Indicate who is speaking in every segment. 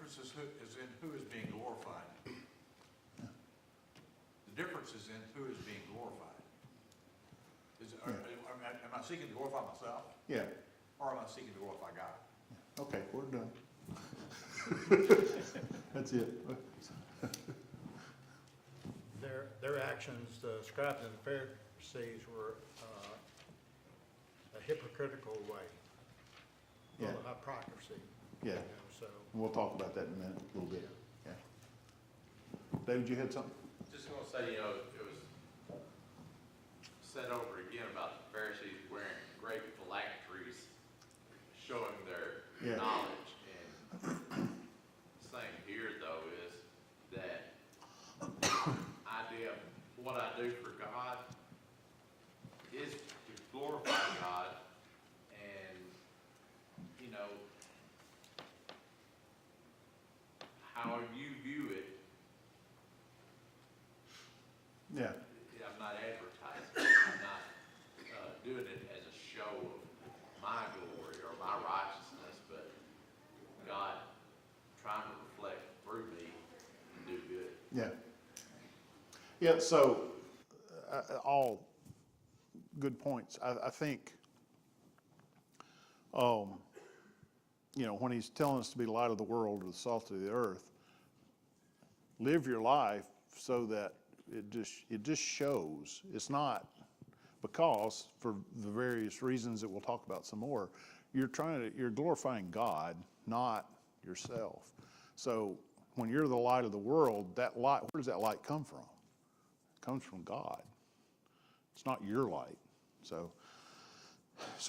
Speaker 1: difference is in who is being glorified. The difference is in who is being glorified. Am I seeking to glorify myself?
Speaker 2: Yeah.
Speaker 1: Or am I seeking to glorify God?
Speaker 2: Okay, we're done. That's it.
Speaker 3: Their actions, the scribes and the Pharisees were a hypocritical way,
Speaker 2: Yeah.
Speaker 3: full of hypocrisy.
Speaker 2: Yeah.
Speaker 3: You know, so
Speaker 2: We'll talk about that in a minute, a little bit. Yeah. David, you had something?
Speaker 4: Just gonna say, it was said over again about the Pharisees wearing great phylacteries, showing their
Speaker 2: Yeah.
Speaker 4: knowledge. And the thing here, though, is that idea of what I do for God is to glorify God, and how you view it.
Speaker 2: Yeah.
Speaker 4: I'm not advertising. I'm not doing it as a show of my glory or my righteousness, but God trying to reflect through me and do good.
Speaker 2: Yeah. Yeah, so all good points. I think, when he's telling us to be the light of the world or the salt of the earth, live your life so that it just shows. It's not because, for the various reasons that we'll talk about some more, you're glorifying God, not yourself. So when you're the light of the world, that light, where does that light come from? It comes from God. It's not your light. So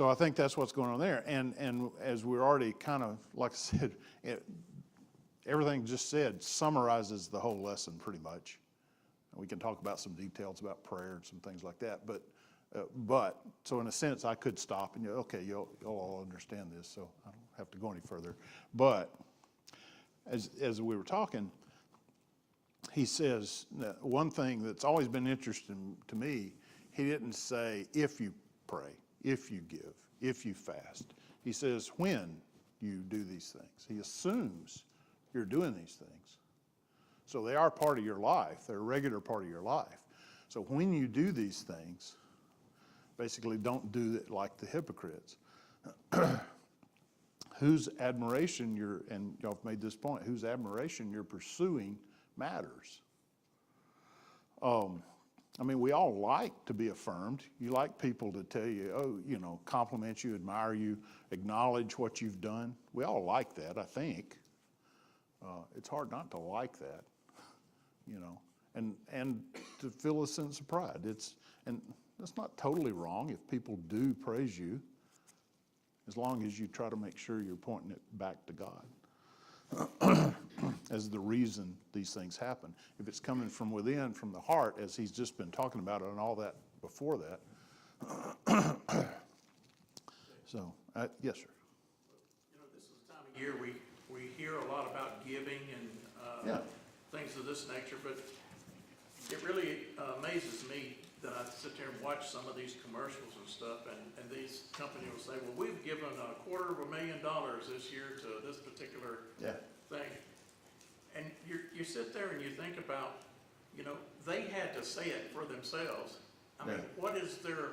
Speaker 2: I think that's what's going on there. And as we're already kind of, like I said, everything just said summarizes the whole lesson pretty much. We can talk about some details about prayer and some things like that. But so in a sense, I could stop and okay, you'll all understand this, so I don't have to go any further. But as we were talking, he says one thing that's always been interesting to me. He didn't say if you pray, if you give, if you fast. He says when you do these things. He assumes you're doing these things. So they are part of your life. They're a regular part of your life. So when you do these things, basically don't do it like the hypocrites. Whose admiration and y'all have made this point, whose admiration you're pursuing matters. We all like to be affirmed. You like people to tell you, compliment you, admire you, acknowledge what you've done. We all like that, I think. It's hard not to like that, and to feel a sense of pride. And that's not totally wrong if people do praise you, as long as you try to make sure you're pointing it back to God as the reason these things happen. If it's coming from within, from the heart, as he's just been talking about it and all that before that. So, yes, sir.
Speaker 5: This is the time of year we hear a lot about giving and things of this nature, but it really amazes me that I sit there and watch some of these commercials and stuff, and these companies will say, well, we've given $250,000 this year to this particular thing. And you sit there and you think about, they had to say it for themselves. I mean, what is their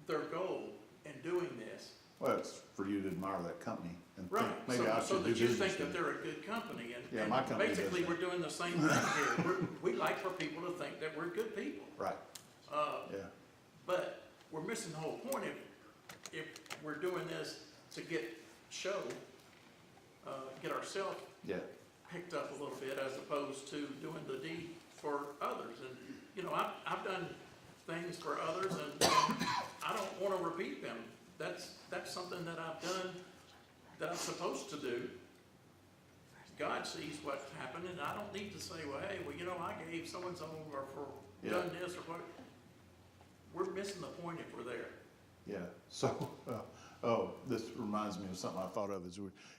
Speaker 5: goal in doing this?
Speaker 2: Well, it's for you to admire that company and
Speaker 5: Right,
Speaker 2: think maybe I
Speaker 5: so
Speaker 2: should do
Speaker 5: that you
Speaker 2: business
Speaker 5: think that
Speaker 2: with
Speaker 5: they're a good company, and
Speaker 2: my company does
Speaker 5: basically
Speaker 2: that.
Speaker 5: we're doing the same thing here. We like for people to think that we're good people.
Speaker 2: Right.
Speaker 5: But we're missing the whole point if we're doing this to get ourselves picked up a little bit, as opposed to doing the deed for others. And I've done things for others, and I don't want to repeat them. That's something that I've done that I'm supposed to do. God sees what happened, and I don't need to say, well, hey, I gave so-and-so or for done this or what. We're missing the point if we're there.
Speaker 2: Yeah. So, this reminds me of something I thought of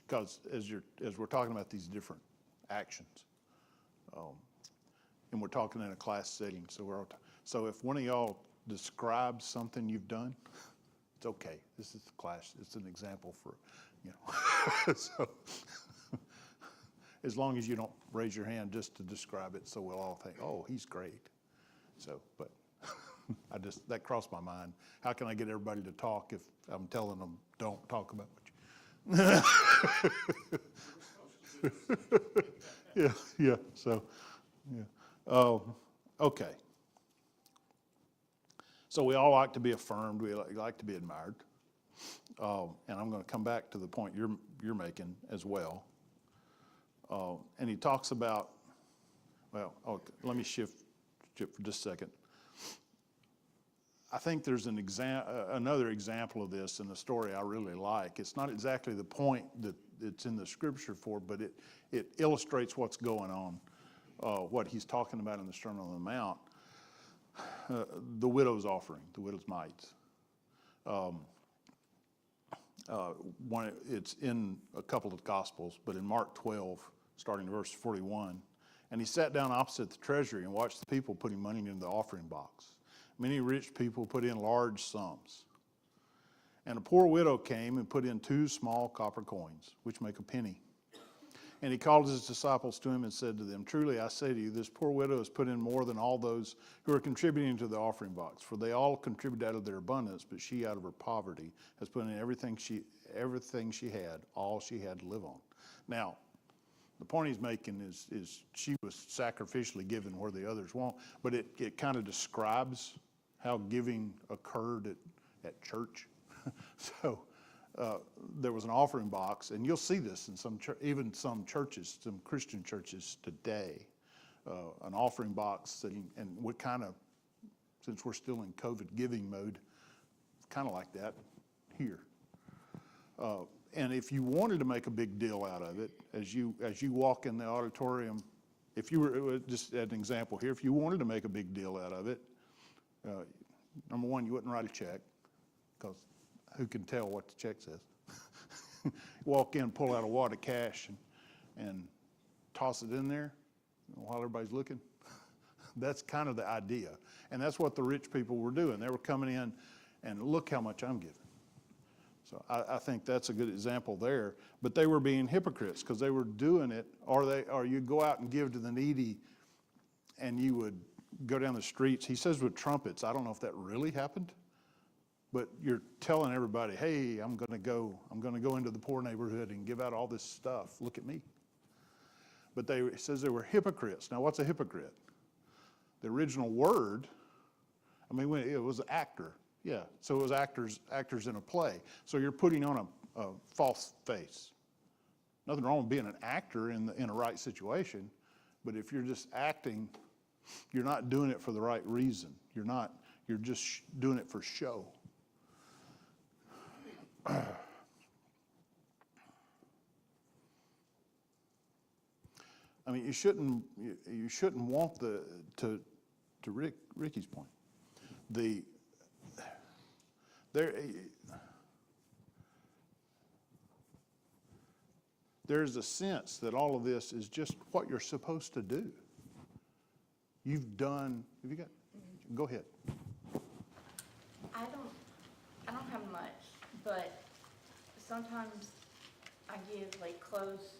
Speaker 2: because as we're talking about these different actions, and we're talking in a class setting, so if one of y'all describes something you've done, It's okay. This is a class, it's an example for, you know. So, as long as you don't raise your hand just to describe it, so we'll all think, oh, he's great. So, but that crossed my mind. How can I get everybody to talk if I'm telling them, don't talk about what you. Yeah, so, yeah. Okay. So we all like to be affirmed, we like to be admired. And I'm gonna come back to the point you're making as well. And he talks about, well, okay, let me shift for just a second. I think there's another example of this in a story I really like. It's not exactly the point that it's in the scripture for, but it illustrates what's going on, what he's talking about in the Sermon on the Mount. The widow's offering, the widow's mites. It's in a couple of the Gospels, but in Mark 12, starting in verse 41, and he sat down opposite the treasury and watched the people putting money into the offering box. Many rich people put in large sums. And a poor widow came and put in 2 small copper coins, which make a penny. And he called his disciples to him and said to them, truly I say to you, this poor widow has put in more than all those who are contributing to the offering box. For they all contribute out of their abundance, but she out of her poverty has put in everything she had, all she had to live on. Now, the point he's making is she was sacrificially given where the others won't, but it kind of describes how giving occurred at church. So there was an offering box, and you'll see this in even some churches, some Christian churches today, an offering box, and what kind of, since we're still in COVID giving mode, kind of like that here. And if you wanted to make a big deal out of it, as you walk in the auditorium, if you were, just as an example here, if you wanted to make a big deal out of it, number one, you wouldn't write a check, because who can tell what the check says? Walk in, pull out a wad of cash, and toss it in there while everybody's looking. That's kind of the idea. And that's what the rich people were doing. They were coming in and look how much I'm giving. So I think that's a good example there. But they were being hypocrites because they were doing it, or you go out and give to the needy and you would go down the streets. He says with trumpets. I don't know if that really happened, but you're telling everybody, hey, I'm going to go into the poor neighborhood and give out all this stuff. Look at me. But it says they were hypocrites. Now, what's a hypocrite? The original word, I mean, it was an actor. Yeah, so it was actors in a play. So you're putting on a false face. Nothing wrong with being an actor in a right situation, but if you're just acting, you're not doing it for the right reason. You're just doing it for show. I mean, you shouldn't want to Ricky's point, there's a sense that all of this is just what you're supposed to do. Go ahead.
Speaker 6: I don't have much, but sometimes I give like clothes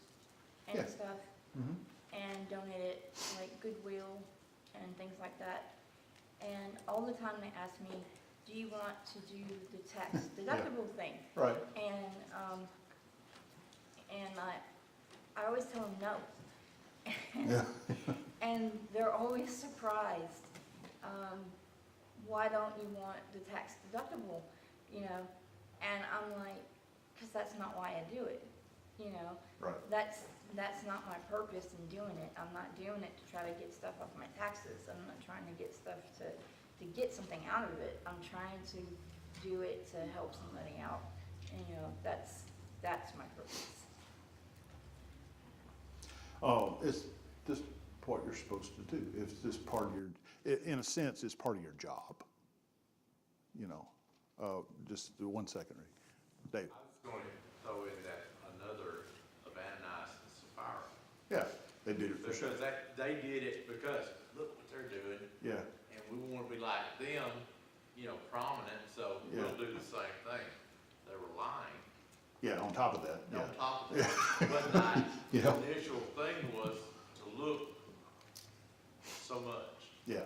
Speaker 6: and
Speaker 2: Yeah.
Speaker 6: stuff and donate it to like Goodwill and things like that. And all the time they ask me, do you want to do the tax deductible thing?
Speaker 2: Right.
Speaker 6: And I always tell them no.
Speaker 2: Yeah.
Speaker 6: And they're always surprised. Why don't you want the tax deductible, And I'm like, because that's not why I do it,
Speaker 2: Right.
Speaker 6: That's not my purpose in doing it. I'm not doing it to try to get stuff off my taxes. I'm not trying to get stuff to get something out of it. I'm trying to do it to help somebody out. And, that's my purpose.
Speaker 2: Oh, it's just what you're supposed to do. It's just part of in a sense, it's part of your job. Just 1 second, Rick. Dave.
Speaker 4: I was going to throw in that another of Ananias and Sapphira.
Speaker 2: Yeah, they did it for sure.
Speaker 4: Because they did it because, look what they're doing,
Speaker 2: Yeah,
Speaker 4: and we want to be like them, prominent, so
Speaker 2: Yeah.
Speaker 4: we'll do the same thing. They were lying.
Speaker 2: Yeah, on top of that, yeah.
Speaker 4: On top of that, but my
Speaker 2: Yeah.
Speaker 4: initial thing was to look so much.
Speaker 2: Yeah.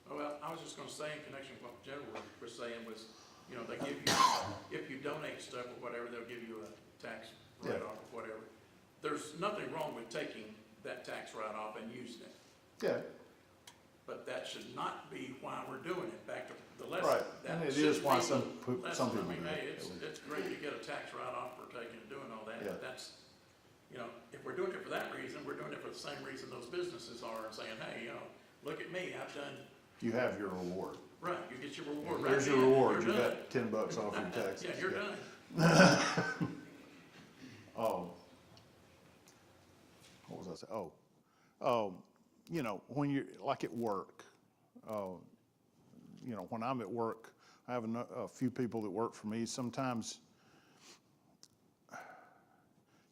Speaker 5: Well, I was just gonna say in connection with what General was saying was, they give you, if you donate stuff or whatever, they'll give you a tax
Speaker 2: Yeah.
Speaker 5: write-off or whatever. There's nothing wrong with taking that tax write-off and using it,
Speaker 2: Yeah,
Speaker 5: but that should not be why we're doing it, back to the lesson.
Speaker 2: right,
Speaker 5: That
Speaker 2: and it
Speaker 5: shouldn't
Speaker 2: is why
Speaker 5: be
Speaker 2: some,
Speaker 5: the
Speaker 2: some
Speaker 5: lesson.
Speaker 2: people
Speaker 5: I mean,
Speaker 2: do
Speaker 5: hey,
Speaker 2: it.
Speaker 5: it's great to get a tax write-off for taking and doing all that,
Speaker 2: Yeah.
Speaker 5: but that's, if we're doing it for that reason, we're doing it for the same reason those businesses are, and saying, hey, look at me, I've done,
Speaker 2: You have your reward.
Speaker 5: right, you get your reward right
Speaker 2: There's your
Speaker 5: then,
Speaker 2: reward,
Speaker 5: you're
Speaker 2: you
Speaker 5: done.
Speaker 2: got $10 off your taxes.
Speaker 5: Yeah, you're done.
Speaker 2: What was I saying? When you're, like at work, when I'm at work, I have a few people that work for me. Sometimes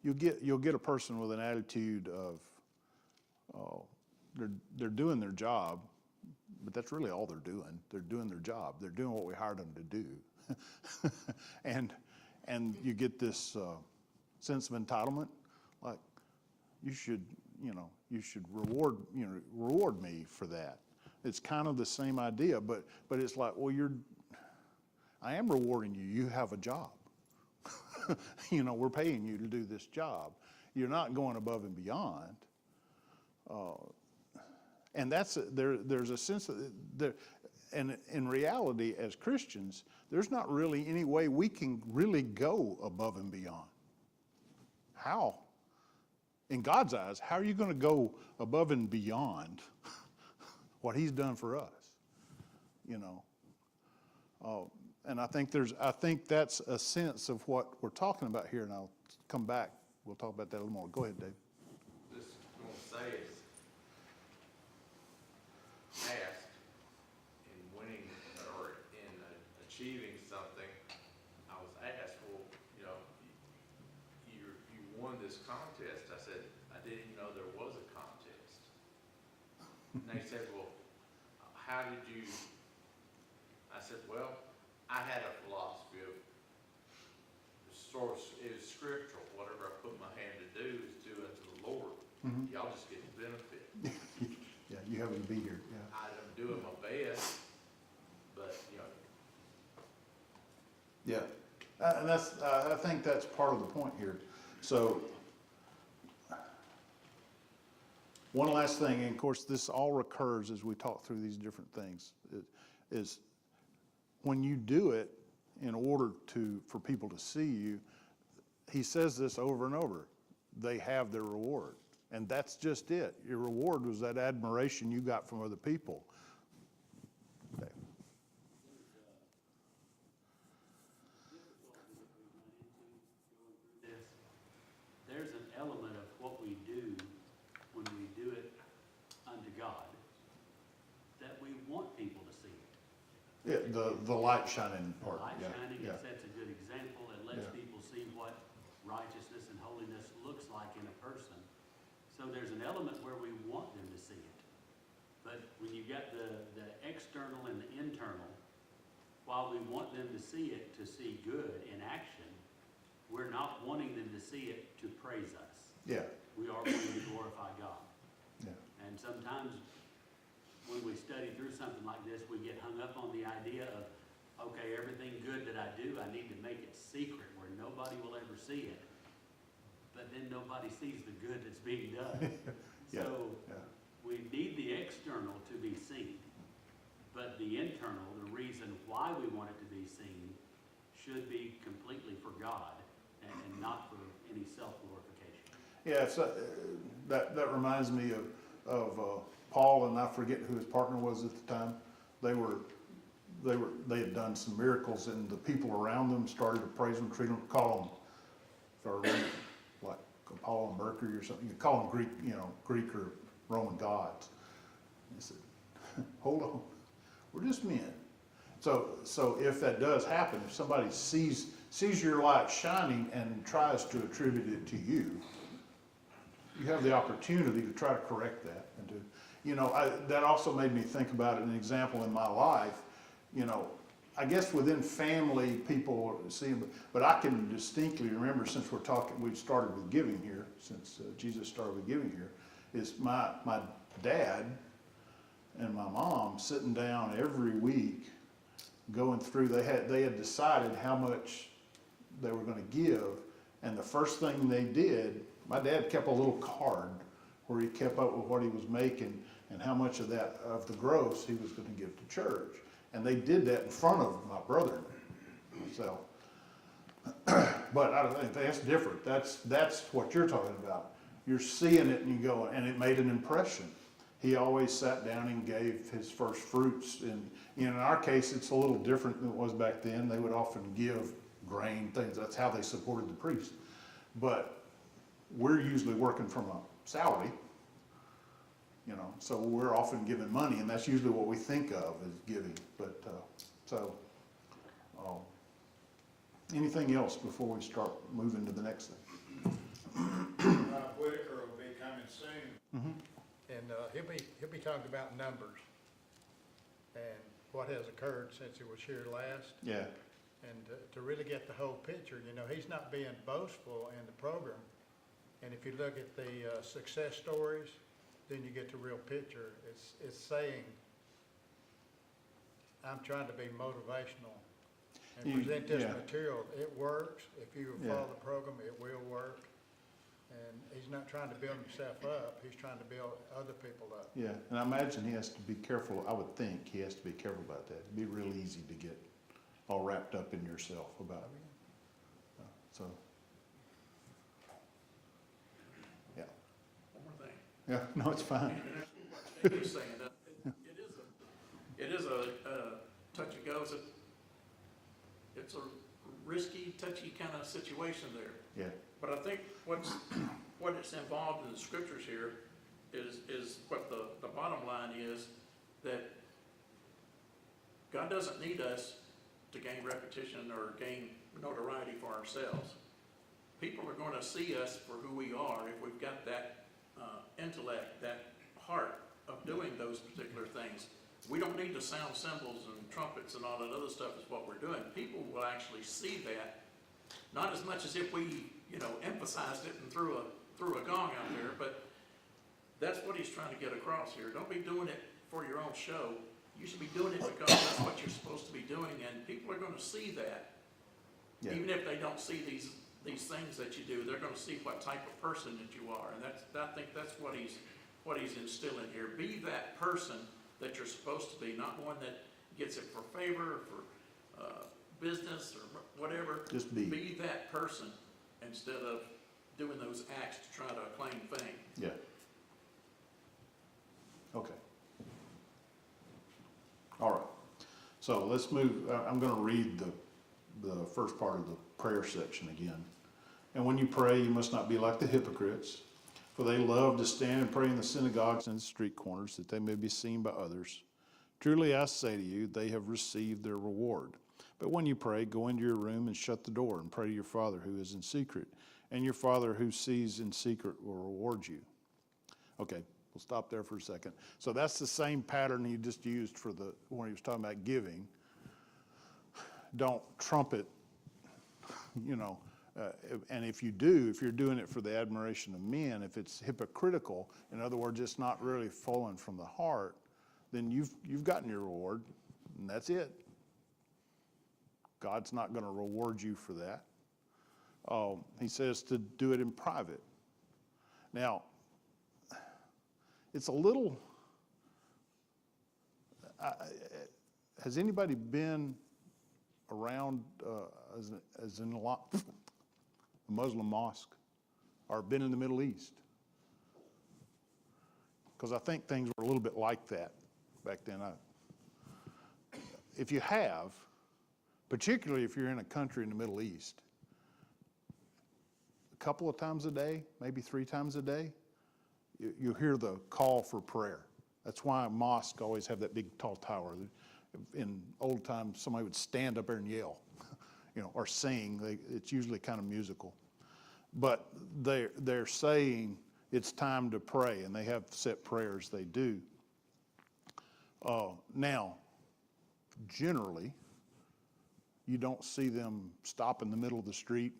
Speaker 2: you'll get a person with an attitude of, they're doing their job, but that's really all they're doing. They're doing their job. They're doing what we hired them to do. And you get this sense of entitlement, like you should reward me for that. It's kind of the same idea, but it's like, well, I am rewarding you. You have a job. We're paying you to do this job. You're not going above and beyond. And there's a sense that and in reality, as Christians, there's not really any way we can really go above and beyond. How? In God's eyes, how are you going to go above and beyond what He's done for us? And I think that's a sense of what we're talking about here, and I'll come back. We'll talk about that a little more. Go ahead, Dave.
Speaker 4: Just gonna say is, asked in winning or in achieving something, I was asked, well, you won this contest. I said, I didn't even know there was a contest. And they said, well, how did you? I said, well, I had a philosophy of the source is scriptural. Whatever I put my hand to do is do unto the Lord. Y'all just get the benefit.
Speaker 2: Yeah, you happen to be here. Yeah.
Speaker 4: I'm doing my best, but,
Speaker 2: Yeah, and I think that's part of the point here. So, one last thing, and of course, this all recurs as we talk through these different things, is when you do it in order for people to see you, he says this over and over, they have their reward. And that's just it. Your reward was that admiration you got from other people. Okay.
Speaker 7: There's an element of what we do when we do it unto God that we want people to see it.
Speaker 2: Yeah, the light shining part.
Speaker 7: Light
Speaker 2: Yeah,
Speaker 7: shining,
Speaker 2: yeah.
Speaker 7: it sets a good example. It lets
Speaker 2: Yeah.
Speaker 7: people see what righteousness and holiness looks like in a person. So there's an element where we want them to see it. But when you've got the external and the internal, while we want them to see it, to see good in action, we're not wanting them to see it to praise us.
Speaker 2: Yeah,
Speaker 7: We are wanting to glorify God.
Speaker 2: yeah.
Speaker 7: And sometimes when we study through something like this, we get hung up on the idea of, okay, everything good that I do, I need to make it secret where nobody will ever see it. But then nobody sees the good that's being done.
Speaker 2: Yeah,
Speaker 7: So
Speaker 2: yeah.
Speaker 7: we need the external to be seen. But the internal, the reason why we want it to be seen, should be completely for God and not for any self-glorification.
Speaker 2: Yeah, so, that reminds me of Paul, and I forget who his partner was at the time. They had done some miracles, and the people around them started to praise them, treat them, call them, like Apollo and Mercury or something. You call them Greek or Roman gods. He said, "Hold on, we're just men." So if that does happen, if somebody sees your light shining and tries to attribute it to you, you have the opportunity to try to correct that and to, you know, that also made me think about an example in my life. You know, I guess within family, people see, but I can distinctly remember, since we're talking, we've started with giving here, since Jesus started with giving here, is my dad and my mom sitting down every week, going through, they had decided how much they were gonna give, and the first thing they did, my dad kept a little card where he kept up with what he was making and how much of that, of the gross, he was gonna give to church. And they did that in front of my brother and me. So, but I think that's different. That's what you're talking about. You're seeing it and you go, and it made an impression. He always sat down and gave his first fruits. And in our case, it's a little different than it was back then. They would often give grain, things. That's how they supported the priest. But we're usually working from a salary, you know, so we're often given money, and that's usually what we think of as giving. But anything else before we start moving to the next thing?
Speaker 3: Whitaker will be coming soon. And he'll be talking about numbers and what has occurred since he was here last.
Speaker 2: Yeah,
Speaker 3: And to really get the whole picture, you know, he's not being boastful in the program. And if you look at the success stories, then you get the real picture. It's saying, I'm trying to be motivational and present this
Speaker 2: yeah.
Speaker 3: material. It works. If you
Speaker 2: Yeah.
Speaker 3: follow the program, it will work. And he's not trying to build himself up. He's trying to build other people up.
Speaker 2: yeah, and I imagine he has to be careful, I would think he has to be careful about that. It'd be real easy to get all wrapped up in yourself about it. So, yeah.
Speaker 5: One more thing.
Speaker 2: Yeah, no, it's fine.
Speaker 5: And that's what saying, it is a touch and go. It's a risky, touchy kind of situation there.
Speaker 2: Yeah,
Speaker 5: But I think what is involved in the scriptures here is what the bottom line is, that God doesn't need us to gain repetition or gain notoriety for ourselves. People are going to see us for who we are if we've got that intellect, that heart of doing those particular things. We don't need to sound cymbals and trumpets and all that other stuff is what we're doing. People will actually see that, not as much as if we, you know, emphasized it and threw a gong out there, but that's what he's trying to get across here. Don't be doing it for your own show. You should be doing it because that's what you're supposed to be doing, and people are going to see that.
Speaker 2: yeah,
Speaker 5: Even if they don't see these things that you do, they're going to see what type of person that you are, and I think that's what he's instilling here. Be that person that you're supposed to be, not one that gets it for favor, or for business, or whatever.
Speaker 2: Just be.
Speaker 5: Be that person instead of doing those acts to try to claim fame.
Speaker 2: yeah. Okay. All right. So let's move, I'm gonna read the first part of the prayer section again. And when you pray, you must not be like the hypocrites, for they love to stand and pray in the synagogues and the street corners, that they may be seen by others. Truly I say to you, they have received their reward. But when you pray, go into your room and shut the door and pray to your Father who is in secret, and your Father who sees in secret will reward you. Okay, we'll stop there for a second. So that's the same pattern he just used for when he was talking about giving. Don't trumpet, you know, and if you do, if you're doing it for the admiration of men, if it's hypocritical, in other words, it's not really flowing from the heart, then you've gotten your reward, and that's it. God's not going to reward you for that. He says to do it in private. Now, it's a little, has anybody been around as in a Muslim mosque or been in the Middle East? Because I think things were a little bit like that back then. If you have, particularly if you're in a country in the Middle East, a couple of times a day, maybe 3 times a day, you hear the call for prayer. That's why mosques always have that big tall tower. In old times, somebody would stand up there and yell, you know, or sing. It's usually kind of musical. But they're saying it's time to pray, and they have set prayers they do. Now, generally, you don't see them stop in the middle of the street.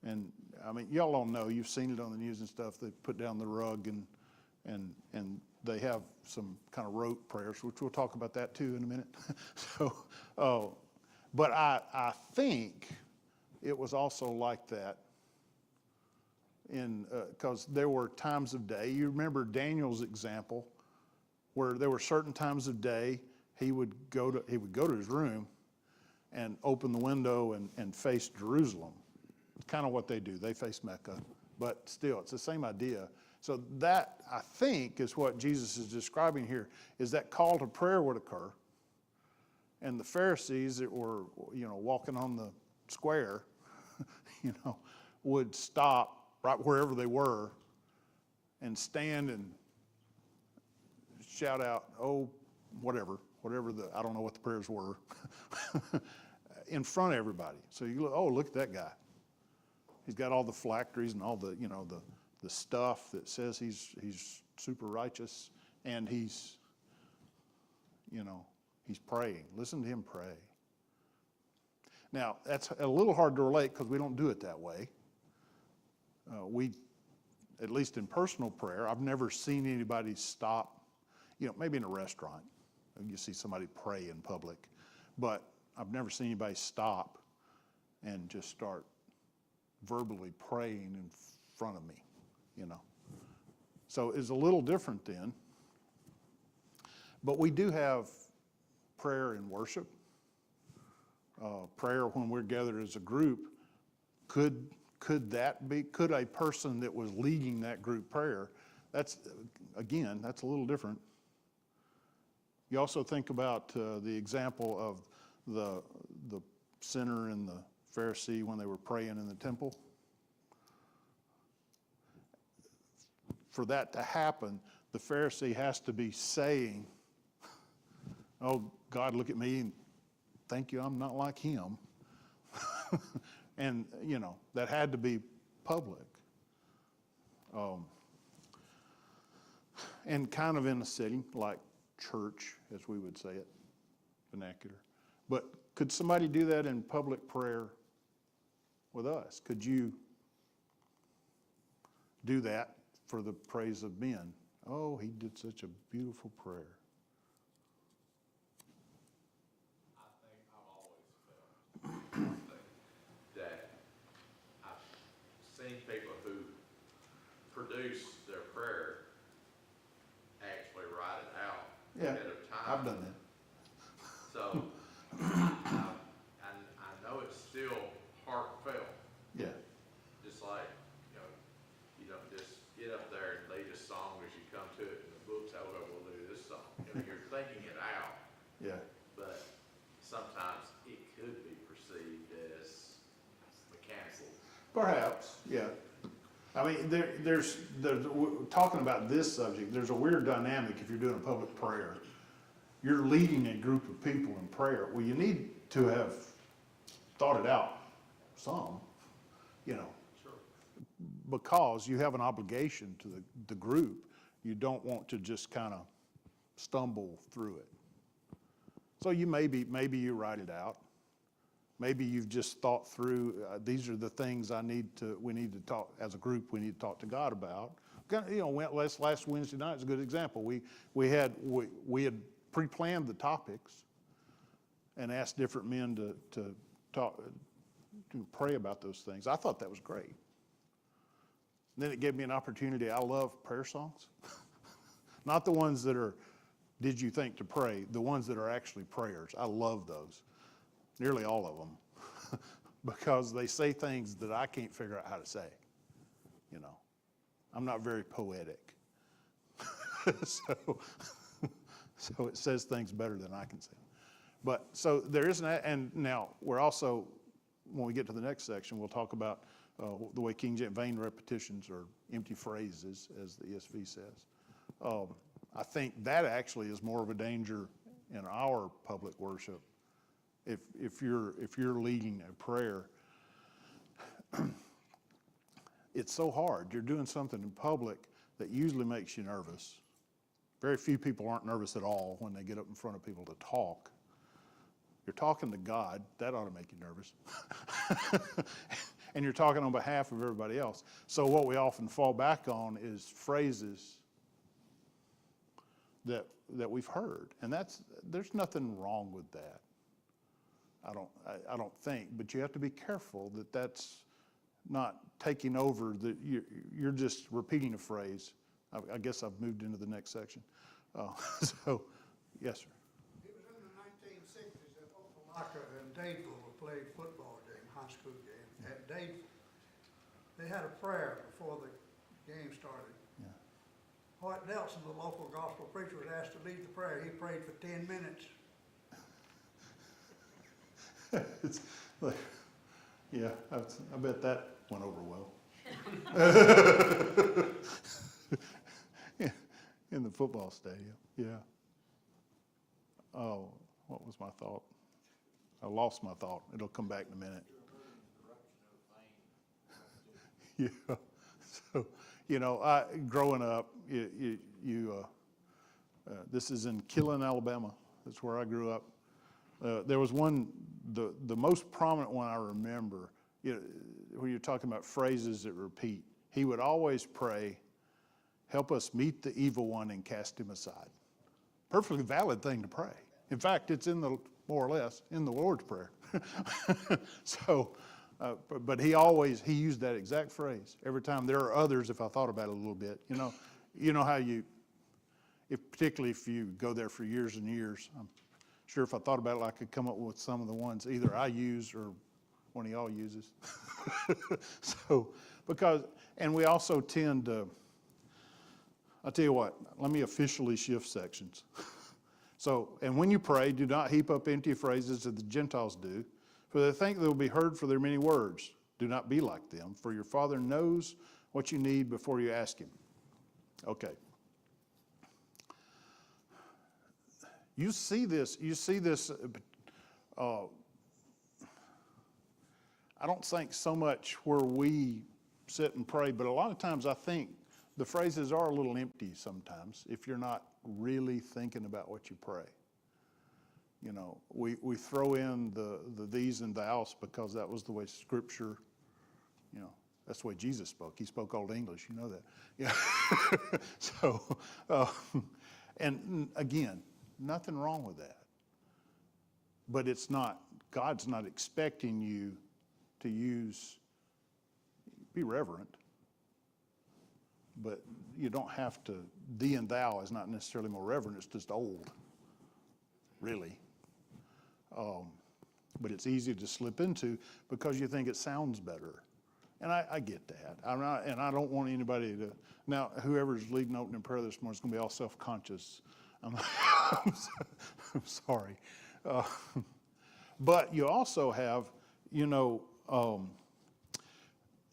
Speaker 2: And, I mean, y'all all know, you've seen it on the news and stuff, they put down the rug and they have some kind of rote prayers, which we'll talk about that too in a minute. So, but I think it was also like that because there were times of day, you remember Daniel's example, where there were certain times of day he would go to his room and open the window and face Jerusalem. It's kind of what they do. They face Mecca, but still, it's the same idea. So that, I think, is what Jesus is describing here, is that call to prayer would occur, and the Pharisees that were, walking on the square, would stop right wherever they were and stand and shout out, oh, whatever I don't know what the prayers were, in front of everybody. So you look, oh, look at that guy. He's got all the phylacteries and all the, the stuff that says he's super righteous, and he's praying. Listen to him pray. Now, that's a little hard to relate because we don't do it that way. At least in personal prayer, I've never seen anybody stop, maybe in a restaurant, you see somebody pray in public, but I've never seen anybody stop and just start verbally praying in front of me, So it's a little different then. But we do have prayer in worship. Prayer when we're gathered as a group. Could a person that was leading that group prayer, that's a little different. You also think about the example of the sinner and the Pharisee when they were praying in the temple. For that to happen, the Pharisee has to be saying, oh, God, look at me and thank you, I'm not like him. And, that had to be public. And kind of in a setting like church, as we would say it, vernacular. But could somebody do that in public prayer with us? Could you do that for the praise of men? Oh, he did such a beautiful prayer.
Speaker 4: I think I've always felt that I've seen people who produce their prayer actually write it out
Speaker 2: Yeah,
Speaker 4: ahead of time.
Speaker 2: I've done that.
Speaker 4: So, I know it's still heartfelt,
Speaker 2: Yeah.
Speaker 4: just like, you don't just get up there and lead a song as you come to it, and the book says, okay, we'll do this song. You're thinking it out,
Speaker 2: Yeah.
Speaker 4: but sometimes it could be perceived as mechanical.
Speaker 2: Perhaps, yeah. I mean, there's we're talking about this subject, there's a weird dynamic if you're doing a public prayer. You're leading a group of people in prayer. Well, you need to have thought it out some,
Speaker 4: Sure.
Speaker 2: because you have an obligation to the group. You don't want to just kind of stumble through it. So maybe you write it out. Maybe you've just thought through, these are the things we need to talk, as a group, we need to talk to God about. Last Wednesday night is a good example. We had pre-planned the topics and asked different men to talk, to pray about those things. I thought that was great. And then it gave me an opportunity. I love prayer songs. Not the ones that are, did you think to pray? The ones that are actually prayers. I love those. Nearly all of them. Because they say things that I can't figure out how to say. I'm not very poetic. So it says things better than I can say. But so there is and now we're also, when we get to the next section, we'll talk about the way King James, vain repetitions or empty phrases, as the ESV says. I think that actually is more of a danger in our public worship. If you're leading a prayer, it's so hard. You're doing something in public that usually makes you nervous. Very few people aren't nervous at all when they get up in front of people to talk. You're talking to God, that ought to make you nervous. And you're talking on behalf of everybody else. So what we often fall back on is phrases that we've heard. And there's nothing wrong with that. I don't think, but you have to be careful that that's not taking over, that you're just repeating a phrase. I guess I've moved into the next section. So, yes, sir.
Speaker 8: It was in the 1960s that Opelika and Dadeville played football game, high school game, at Dadeville. They had a prayer before the game started.
Speaker 2: Yeah.
Speaker 8: Hoyt Nelson, the local gospel preacher, was asked to lead the prayer. He prayed for 10 minutes.
Speaker 2: It's like, yeah, I bet that went over well. In the football stadium, yeah. Oh, what was my thought? I lost my thought. It'll come back in a minute. Yeah. So, growing up, this is in Killen, Alabama. That's where I grew up. There was one, the most prominent one I remember, when you're talking about phrases that repeat. He would always pray, "Help us meet the evil one and cast him aside." Perfectly valid thing to pray. In fact, it's more or less in the Lord's Prayer. So, but he used that exact phrase every time. There are others, if I thought about it a little bit. You know how particularly if you go there for years and years, I'm sure if I thought about it, I could come up with some of the ones either I use or one of y'all uses. So, and we also tend to, I'll tell you what, let me officially shift sections. So, and when you pray, do not heap up empty phrases as the Gentiles do, for they think they will be heard for their many words. Do not be like them, for your Father knows what you need before you ask him. Okay. You see this, I don't think so much where we sit and pray, but a lot of times I think the phrases are a little empty sometimes if you're not really thinking about what you pray. We throw in the these and thous because that was the way Scripture, that's the way Jesus spoke. He spoke Old English, you know that. Yeah. So, and again, nothing wrong with that. But God's not expecting you to be reverent, but you don't have to, thee and thou is not necessarily more reverent, it's just old, really. But it's easy to slip into because you think it sounds better. And I get that. And I don't want anybody to, now whoever's leading opening prayer this morning is going to be all self-conscious. I'm sorry. But you also have, in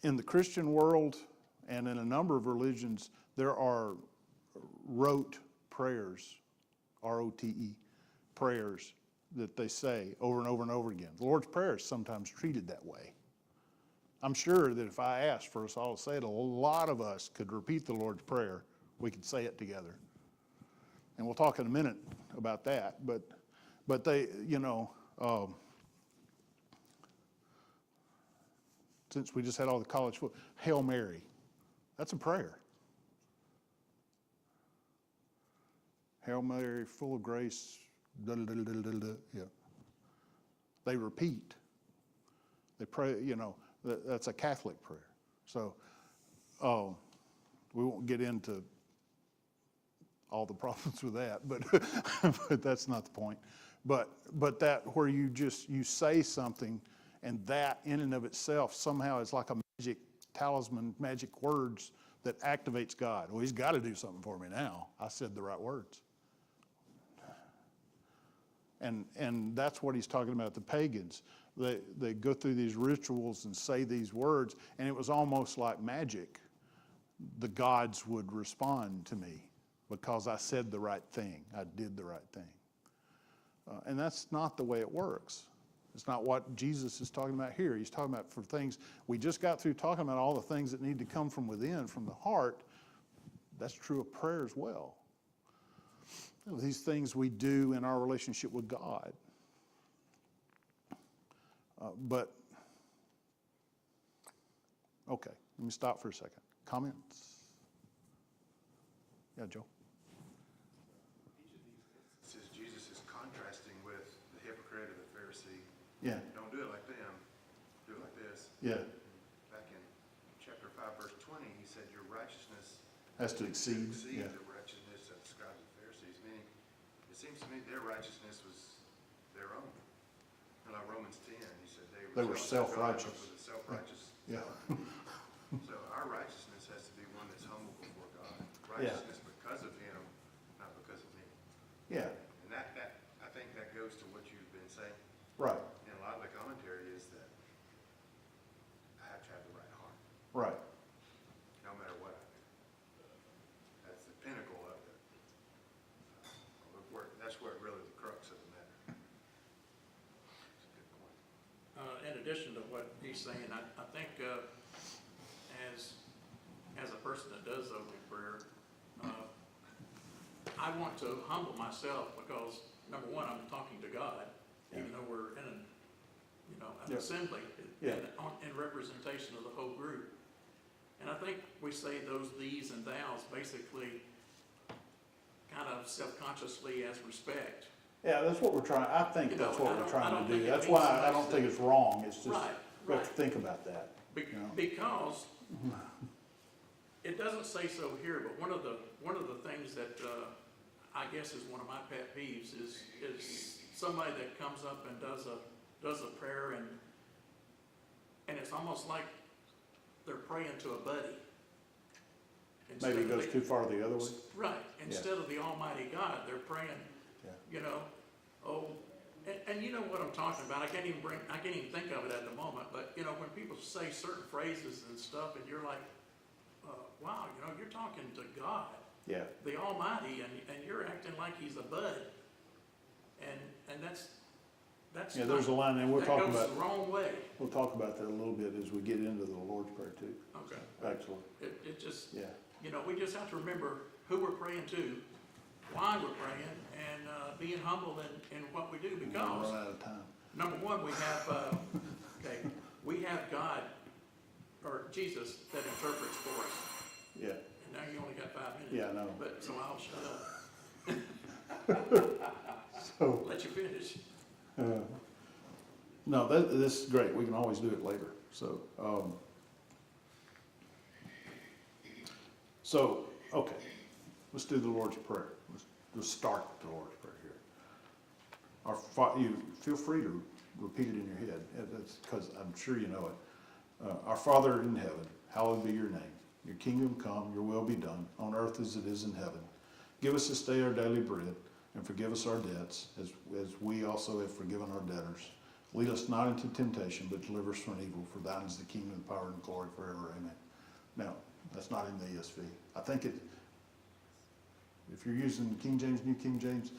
Speaker 2: the Christian world and in a number of religions, there are rote prayers, R-O-T-E, prayers that they say over and over and over again. The Lord's Prayer is sometimes treated that way. I'm sure that if I asked for us all to say it, a lot of us could repeat the Lord's Prayer. We could say it together. And we'll talk in a minute about that. But they, since we just had all the college football, Hail Mary, that's a prayer. Hail Mary, full of grace, yeah. They repeat. They pray, that's a Catholic prayer. So we won't get into all the problems with that, but but that's not the point. But that where you say something, and that in and of itself somehow is like a magic talisman, magic words that activates God. Well, he's got to do something for me now. I said the right words. And that's what he's talking about, the pagans. They go through these rituals and say these words, and it was almost like magic. The gods would respond to me because I said the right thing. I did the right thing. And that's not the way it works. It's not what Jesus is talking about here. He's talking about for things, we just got through talking about all the things that need to come from within, from the heart. That's true of prayer as well. these things we do in our relationship with God. But, okay, let me stop for a second. Comments? Yeah, Joe?
Speaker 9: Each of these instances, Jesus is contrasting with the hypocrite or the Pharisee.
Speaker 2: Yeah,
Speaker 9: Don't do it like them, do it like this.
Speaker 2: yeah.
Speaker 9: Back in chapter 5, verse 20, he said, your righteousness
Speaker 2: Has to exceed,
Speaker 9: exceeds
Speaker 2: yeah.
Speaker 9: the righteousness of the scribes and Pharisees, meaning, it seems to me their righteousness was their own. And like Romans 10, he said
Speaker 2: They were self-righteous.
Speaker 9: With a self-righteous.
Speaker 2: Yeah.
Speaker 9: So our righteousness has to be one that's humble before God.
Speaker 2: Yeah.
Speaker 9: Righteousness because of him, not because of me.
Speaker 2: Yeah,
Speaker 9: And I think that goes to what you've been saying.
Speaker 2: right,
Speaker 9: And a lot of the commentary is that I have to have the right heart,
Speaker 2: right.
Speaker 9: no matter what I do. That's the pinnacle of it. That's where really the crux of the matter. It's a good point.
Speaker 5: In addition to what he's saying, I think, as a person that does open prayer, I want to humble myself because, number one, I'm talking to God, even though we're in an
Speaker 2: Yeah.
Speaker 5: assembly,
Speaker 2: Yeah.
Speaker 5: in representation of the whole group. And I think we say those these and thous basically kind of self-consciously as respect.
Speaker 2: Yeah, that's what we're trying, I think
Speaker 5: You know,
Speaker 2: that's what
Speaker 5: I
Speaker 2: we're
Speaker 5: don't
Speaker 2: trying to
Speaker 5: think
Speaker 2: do.
Speaker 5: it
Speaker 2: That's
Speaker 5: means
Speaker 2: why
Speaker 5: so
Speaker 2: I
Speaker 5: much
Speaker 2: don't think
Speaker 5: that-
Speaker 2: it's wrong, it's just,
Speaker 5: Right,
Speaker 2: we have to
Speaker 5: right.
Speaker 2: think about that.
Speaker 5: Be-
Speaker 2: You know.
Speaker 5: Because it doesn't say so here, but one of the things that, I guess is one of my pet peeves is somebody that comes up and does a prayer and it's almost like they're praying to a buddy. Instead
Speaker 2: Maybe it
Speaker 5: of
Speaker 2: goes
Speaker 5: the-
Speaker 2: too far the other way.
Speaker 5: Right, instead of the Almighty God, they're praying,
Speaker 2: Yeah.
Speaker 5: you know, and you know what I'm talking about, I can't even think of it at the moment, but, you know, when people say certain phrases and stuff, and you're like, wow, you know, you're talking to God,
Speaker 2: Yeah,
Speaker 5: the Almighty, and you're acting like he's a bud, and that's
Speaker 2: yeah, there's a line, and we'll talk
Speaker 5: that goes
Speaker 2: about,
Speaker 5: the wrong way,
Speaker 2: we'll talk about that a little bit as we get into the Lord's Prayer too,
Speaker 5: okay,
Speaker 2: actually,
Speaker 5: it just,
Speaker 2: yeah.
Speaker 5: you know, we just have to remember who we're praying to, why we're praying, and being humble in what we do,
Speaker 2: We're
Speaker 5: because,
Speaker 2: running out of time.
Speaker 5: number one, we have God, or Jesus, that interprets for us,
Speaker 2: Yeah,
Speaker 5: and now you only got 5 minutes.
Speaker 2: yeah, I know.
Speaker 5: But, so I'll shut up,
Speaker 2: So,
Speaker 5: let you finish.
Speaker 2: no, this is great, we can always do it later, so, okay, let's do the Lord's Prayer. Let's start the Lord's Prayer here. You feel free to repeat it in your head, that's because I'm sure you know it. Our Father in heaven, hallowed be your name. Your kingdom come, your will be done, on earth as it is in heaven. Give us this day our daily bread, and forgive us our debts, as we also have forgiven our debtors. Lead us not into temptation, but deliver us from evil. For thine is the kingdom, the power, and the glory forever. Amen. Now, that's not in the ESV. I think if you're using King James, New King James,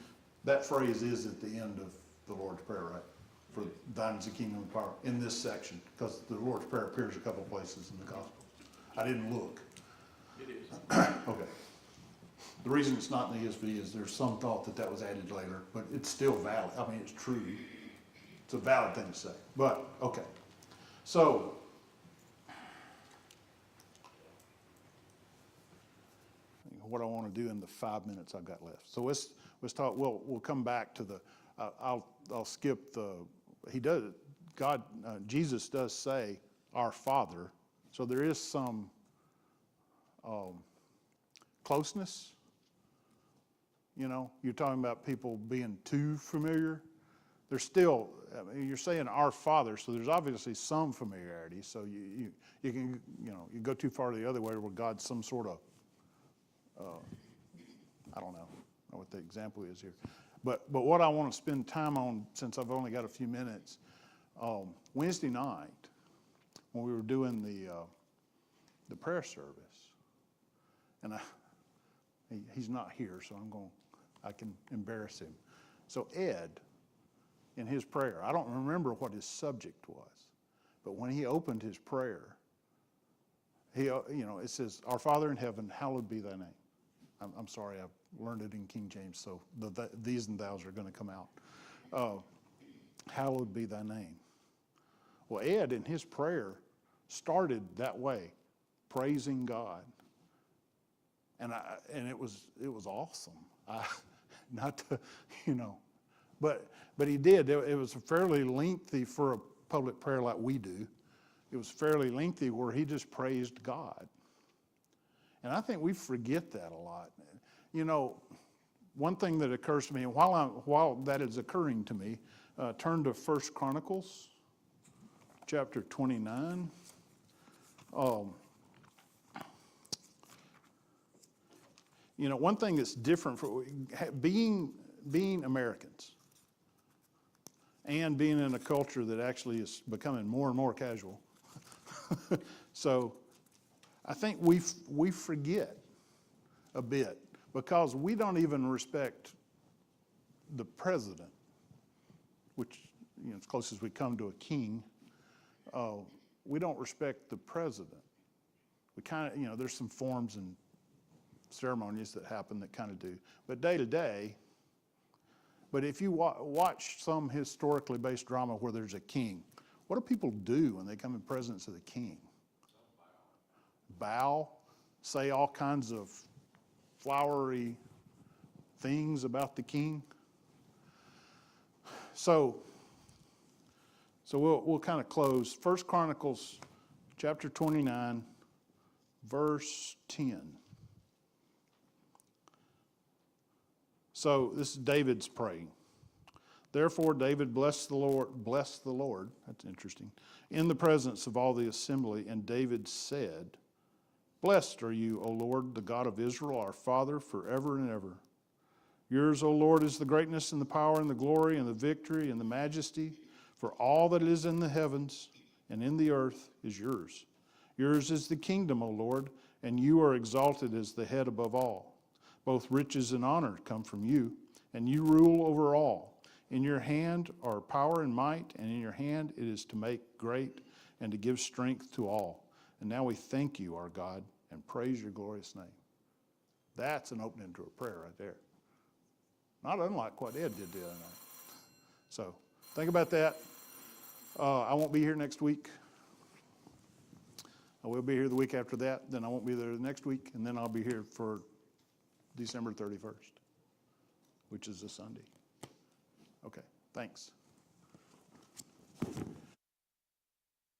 Speaker 2: that phrase is at the end of the Lord's Prayer, right? For thine is the kingdom, the power, in this section, because the Lord's Prayer appears a couple places in the Gospels. I didn't look.
Speaker 5: It is.
Speaker 2: Okay. The reason it's not in the ESV is there's some thought that was added later, but it's still valid. I mean, it's true. It's a valid thing to say. But, okay. So, what I want to do in the 5 minutes I've got left. So let's talk, we'll come back to the, I'll skip Jesus does say, our Father. So there is some closeness. You know, you're talking about people being too familiar. There's still, I mean, you're saying our Father, so there's obviously some familiarity. So you can, you go too far the other way where God's some sort of, I don't know what the example is here. But what I want to spend time on, since I've only got a few minutes, Wednesday night, when we were doing the prayer service, and he's not here, so I can embarrass him. So Ed, in his prayer, I don't remember what his subject was, but when he opened his prayer, it says, "Our Father in heaven, hallowed be thy name." I'm sorry, learned it in King James, so these and thous are going to come out. Hallowed be thy name. Well, Ed in his prayer started that way, praising God. And it was awesome. Not to, but he did. It was fairly lengthy for a public prayer like we do. It was fairly lengthy where he just praised God. And I think we forget that a lot. One thing that occurs to me, and while that is occurring to me, turn to 1 Chronicles, chapter 29. One thing that's different for being Americans and being in a culture that actually is becoming more and more casual. So I think we forget a bit because we don't even respect the president, which, as close as we come to a king, we don't respect the president. We kind of, there's some forms and ceremonies that happen that kind of do. But day to day, but if you watch some historically based drama where there's a king, what do people do when they come in presence of the king? Bow, say all kinds of flowery things about the king. So we'll kind of close. 1 Chronicles chapter 29, verse 10. So this is David's praying. Therefore David blessed the Lord, that's interesting, in the presence of all the assembly, and David said, Blessed are you, O Lord, the God of Israel, our Father, forever and ever. Yours, O Lord, is the greatness and the power and the glory and the victory and the majesty, for all that is in the heavens and in the earth is yours. Yours is the kingdom, O Lord, and you are exalted as the head above all. Both riches and honor come from you, and you rule over all. In your hand are power and might, and in your hand it is to make great and to give strength to all. And now we thank you, our God, and praise your glorious name. That's an opening to a prayer right there. Not unlike what Ed did the other night. So think about that. I won't be here next week. I will be here the week after that. Then I won't be there the next week. And then I'll be here for December 31st, which is a Sunday. Okay, thanks.